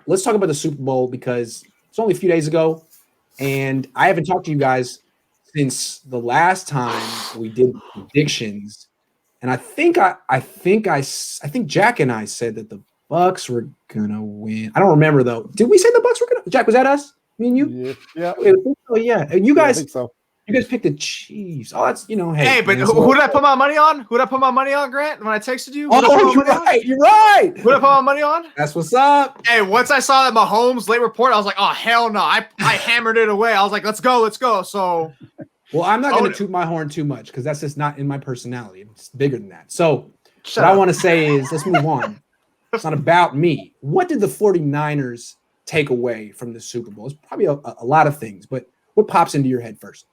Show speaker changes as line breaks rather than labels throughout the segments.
let's talk about the Super Bowl because it's only a few days ago, and I haven't talked to you guys since the last time we did predictions. And I think Jack and I said that the Bucks were gonna win. I don't remember though. Did we say the Bucks were gonna? Jack, was that us? Me and you?
Yeah.
Oh yeah. And you guys,
I think so.
You guys picked the Chiefs. Oh, that's hey.
Hey, but
man,
who did I put my money on? Who did I put my money on, Grant? When I texted you?
Oh, you're right. You're right.
Who did I put my money on?
That's what's up.
Hey, once I saw that Mahomes late report, I was like, oh hell no! I hammered it away. I was like, let's go. So,
well, I'm not going to toot my horn too much because that's just not in my personality. It's bigger than that. So, what I want to say is, let's move on. It's not about me. What did the 49ers take away from the Super Bowl? It's probably a lot of things, but what pops into your head first?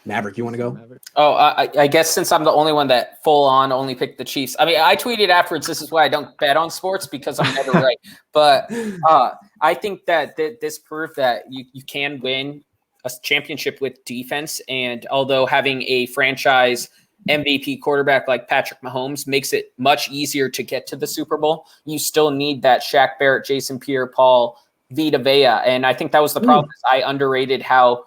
Maverick, you want to go?
Oh, I guess since I'm the only one that full on only picked the Chiefs. I mean, I tweeted afterwards, this is why I don't bet on sports because I'm never right. But I think that this proved that you can win a championship with defense. And although having a franchise MVP quarterback like Patrick Mahomes makes it much easier to get to the Super Bowl, you still need that Shaq Barrett, Jason Pierre-Paul, Vita Vea. And I think that was the problem. I underrated how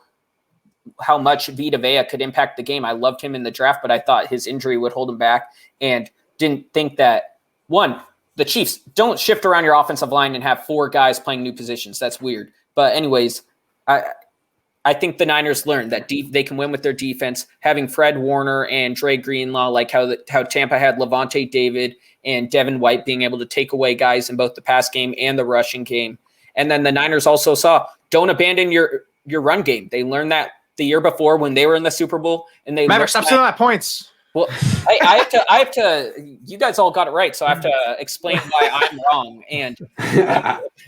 much Vita Vea could impact the game. I loved him in the draft, but I thought his injury would hold him back and didn't think that, one, the Chiefs don't shift around your offensive line and have four guys playing new positions. That's weird. But anyways, I think the Niners learned that they can win with their defense, having Fred Warner and Dre Greenlaw, like how Tampa had Levante David and Devin White being able to take away guys in both the pass game and the rushing game. And then the Niners also saw, don't abandon your run game. They learned that the year before when they were in the Super Bowl, and they
Maverick, stop stealing my points.
Well, I have to. You guys all got it right, so I have to explain why I'm wrong. And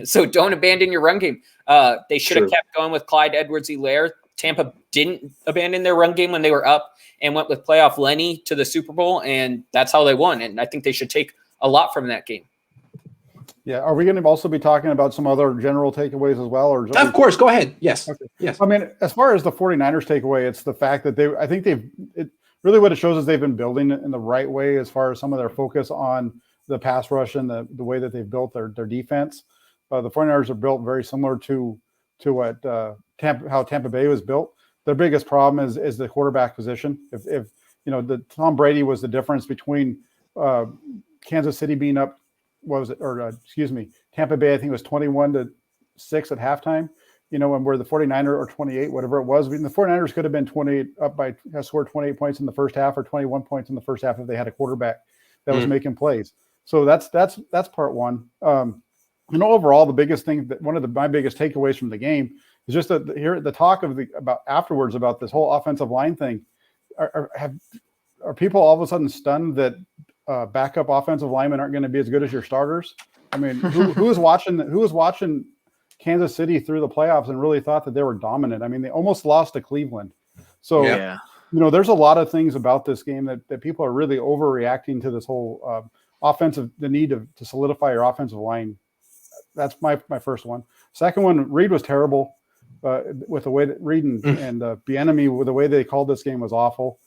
so, don't abandon your run game. They should have kept going with Clyde Edwards-Helaire. Tampa didn't abandon their run game when they were up and went with playoff Lenny to the Super Bowl, and that's how they won. And I think they should take a lot from that game.
Yeah, are we going to also be talking about some other general takeaways as well? Or
of course, go ahead. Yes.
Okay.
Yes.
I mean, as far as the 49ers takeaway, it's the fact that really what it shows is they've been building it in the right way as far as some of their focus on the pass rush and the way that they've built their defense. The 49ers are built very similar to what how Tampa Bay was built. Their biggest problem is the quarterback position. If the Tom Brady was the difference between Kansas City being up, Tampa Bay, I think it was 21-6 at halftime, and where the 49ers or 28, whatever it was. I mean, the 49ers could have been 28 up by scored 28 points in the first half or 21 points in the first half if they had a quarterback that was making plays. So that's part one. Overall, the biggest thing my biggest takeaways from the game is just that the talk about afterwards about this whole offensive line thing. Are people all of a sudden stunned that backup offensive linemen aren't going to be as good as your starters? I mean, who was watching Kansas City through the playoffs and really thought that they were dominant? I mean, they almost lost to Cleveland. So, there's a lot of things about this game that people are really overreacting to this whole the need to solidify your offensive line. That's my first one. Second one, Reed was terrible with the way that Reed and Bieniemy, with the way they called this game was awful.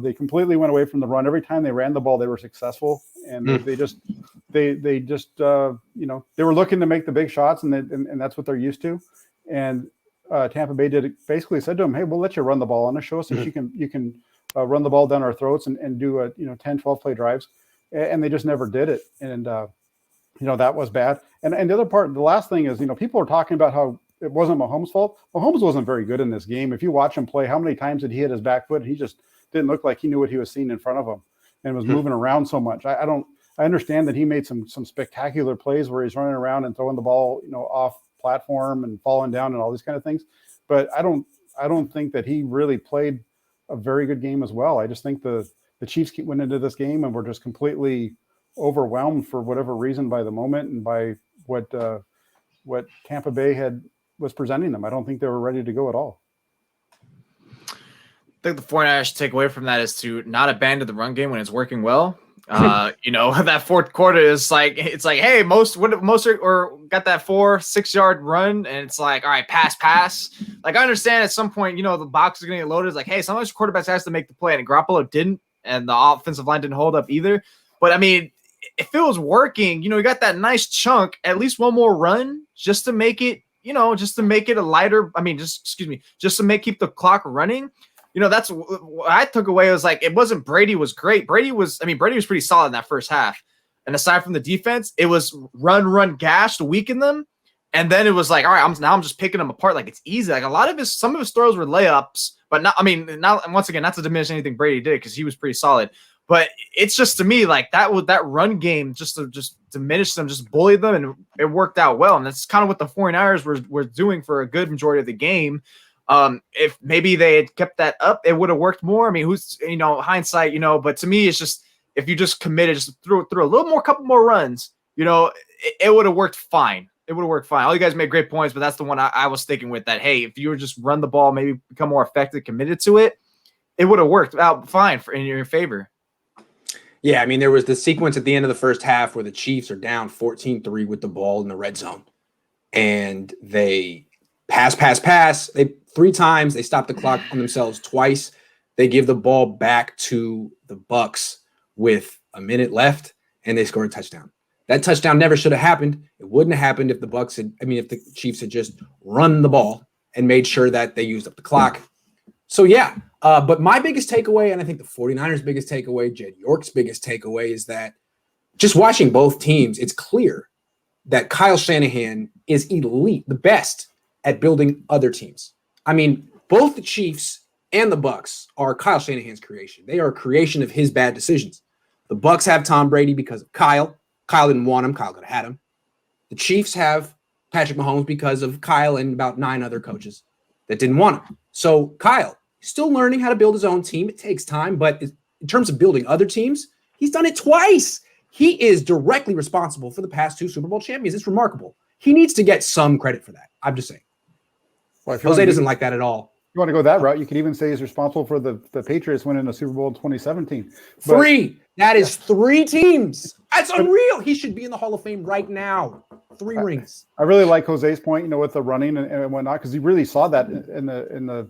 They completely went away from the run. Every time they ran the ball, they were successful, and they were looking to make the big shots, and that's what they're used to. And Tampa Bay basically said to them, "Hey, we'll let you run the ball on us. Show us that you can run the ball down our throats and do 10, 12 play drives." And they just never did it, and that was bad. And the other part, the last thing is, people are talking about how it wasn't Mahomes' fault. Mahomes wasn't very good in this game. If you watch him play, how many times did he hit his back foot? He just didn't look like he knew what he was seeing in front of him and was moving around so much. I understand that he made some spectacular plays where he's running around and throwing the ball, off platform and falling down and all these kind of things. But I don't think that he really played a very good game as well. I just think the Chiefs went into this game and were just completely overwhelmed for whatever reason by the moment and by what Tampa Bay was presenting them. I don't think they were ready to go at all.
I think the 49ers should take away from that is to not abandon the run game when it's working well. That fourth quarter is it's like, hey, most got that 4-6 yard run, and it's like, all right, pass. Like, I understand at some point, the box is going to get loaded. It's like, hey, sometimes quarterbacks has to make the play, and Garoppolo didn't, and the offensive line didn't hold up either. But I mean, if it was working, you got that nice chunk, at least one more run just to make it, just to make it a lighter. I mean, just to keep the clock running. That's what I took away. It was like, it wasn't Brady was great. Brady was pretty solid in that first half. And aside from the defense, it was run gash to weaken them. And then it was like, all right, I'm just picking them apart like it's easy. Like some of his throws were layups, but not once again, not to diminish anything Brady did because he was pretty solid. But it's just, to me, like that run game just to diminish them, just bully them, and it worked out well. And that's kind of what the 49ers were doing for a good majority of the game. If maybe they had kept that up, it would have worked more. I mean, who's hindsight, but to me, it's just, if you just committed, just threw a little more, couple more runs, it would have worked fine. It would have worked fine. All you guys made great points, but that's the one I was sticking with. That, hey, if you were just run the ball, maybe become more effective, committed to it, it would have worked out fine in your favor.
Yeah, I mean, there was the sequence at the end of the first half where the Chiefs are down 14-3 with the ball in the red zone. And they pass. They 3 times. They stop the clock on themselves twice. They give the ball back to the Bucs with a minute left, and they score a touchdown. That touchdown never should have happened. It wouldn't have happened if if the Chiefs had just run the ball and made sure that they used up the clock. So, yeah. But my biggest takeaway, and I think the 49ers' biggest takeaway, Jed York's biggest takeaway, is that just watching both teams, it's clear that Kyle Shanahan is elite, the best at building other teams. I mean, both the Chiefs and the Bucs are Kyle Shanahan's creation. They are a creation of his bad decisions. The Bucs have Tom Brady because of Kyle. Kyle didn't want him. Kyle could have had him. The Chiefs have Patrick Mahomes because of Kyle and about 9 other coaches that didn't want him. So Kyle, still learning how to build his own team. It takes time, but in terms of building other teams, he's done it twice. He is directly responsible for the past 2 Super Bowl champions. It's remarkable. He needs to get some credit for that. I'm just saying.
Well,
Jose doesn't like that at all.
If you want to go that route, you could even say he's responsible for the Patriots winning the Super Bowl in 2017.
3. That is 3 teams. That's unreal. He should be in the Hall of Fame right now. 3 rings.
I really like Jose's point, with the running and whatnot, because he really saw that in the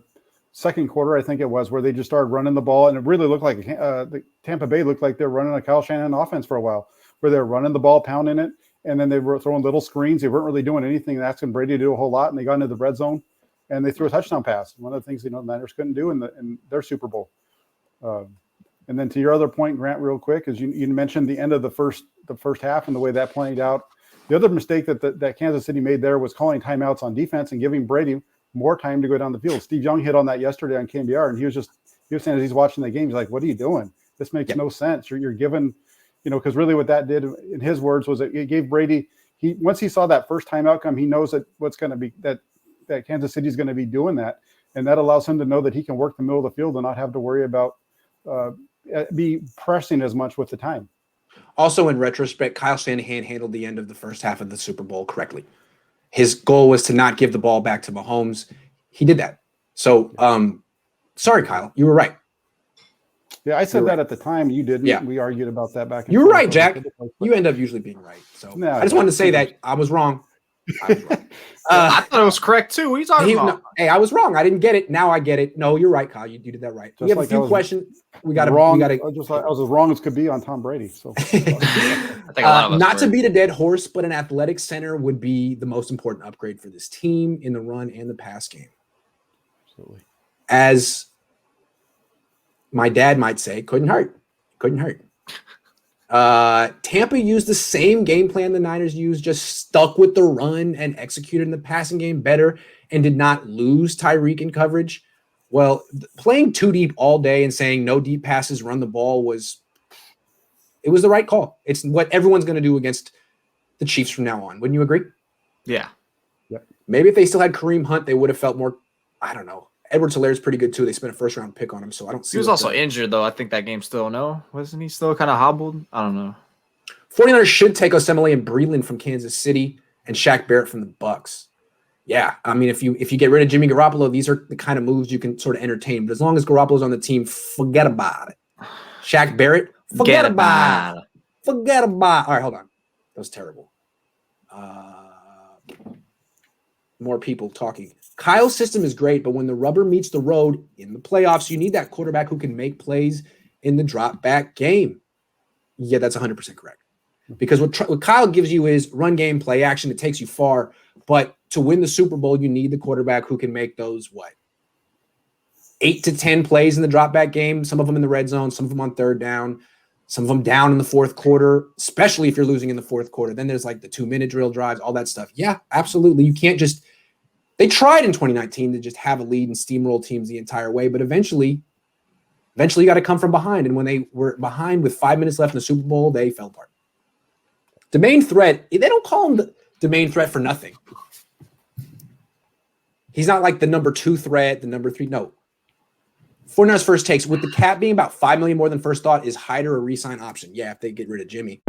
second quarter, I think it was, where they just started running the ball, and it really looked like the Tampa Bay looked like they're running a Kyle Shanahan offense for a while, where they're running the ball, pounding it, and then they were throwing little screens. They weren't really doing anything, asking Brady to do a whole lot, and they got into the red zone, and they threw a touchdown pass. One of the things the Niners couldn't do in their Super Bowl. And then to your other point, Grant, real quick, is you mentioned the end of the first half and the way that played out. The other mistake that Kansas City made there was calling timeouts on defense and giving Brady more time to go down the field. Steve Young hit on that yesterday on KBR, and he was saying as he's watching the game, he's like, "What are you doing? This makes no sense. You're giving, because really what that did, in his words, was it gave Brady. Once he saw that first timeout come, he knows that what's going to be that Kansas City is going to be doing that, and that allows him to know that he can work the middle of the field and not have to worry about be pressing as much with the time."
Also, in retrospect, Kyle Shanahan handled the end of the first half of the Super Bowl correctly. His goal was to not give the ball back to Mahomes. He did that. So, sorry, Kyle, you were right.
Yeah, I said that at the time. You didn't.
Yeah.
We argued about that back.
You were right, Jack. You end up usually being right. So
No,
I just wanted to say that I was wrong.
I thought it was correct too. What are you talking about?
Hey, I was wrong. I didn't get it. Now I get it. No, you're right, Kyle. You did that right. We have a few questions. We got
wrong. I was as wrong as could be on Tom Brady. So,
I think a lot of us
not to
were.
beat a dead horse, but an athletic center would be the most important upgrade for this team in the run and the pass game.
Absolutely.
As my dad might say, couldn't hurt. Tampa used the same game plan the Niners used, just stuck with the run and executed in the passing game better and did not lose Tyreek in coverage. Well, playing 2 deep all day and saying no deep passes, run the ball was the right call. It's what everyone's going to do against the Chiefs from now on. Wouldn't you agree?
Yeah.
Maybe if they still had Kareem Hunt, they would have felt more, I don't know. Edwards-Hilaire's pretty good too. They spent a first-round pick on him, so I don't see.
He was also injured, though. I think that game still, no? Wasn't he still kind of hobbled? I don't know.
49ers should take Osemele and Breeland from Kansas City and Shaq Barrett from the Bucs. Yeah, I mean, if you get rid of Jimmy Garoppolo, these are the kind of moves you can sort of entertain. But as long as Garoppolo's on the team, forget about it. Shaq Barrett, forget about it. Forget about it. All right, hold on. That was terrible. More people talking. Kyle's system is great, but when the rubber meets the road in the playoffs, you need that quarterback who can make plays in the drop back game. Yeah, that's 100% correct. Because what Kyle gives you is run game, play action. It takes you far. But to win the Super Bowl, you need the quarterback who can make those, 8 to 10 plays in the drop back game, some of them in the red zone, some of them on third down, some of them down in the fourth quarter, especially if you're losing in the fourth quarter. Then there's like the 2-minute drill drives, all that stuff. Yeah, absolutely. You can't just – they tried in 2019 to just have a lead and steamroll teams the entire way, but eventually you got to come from behind. And when they were behind with 5 minutes left in the Super Bowl, they fell apart. The main threat, they don't call him the main threat for nothing. He's not like the number 2 threat, the number 3. No. 49ers first takes, with the cap being about $5 million more than first thought, is Hyder a re-sign option? Yeah, if they get rid of Jimmy.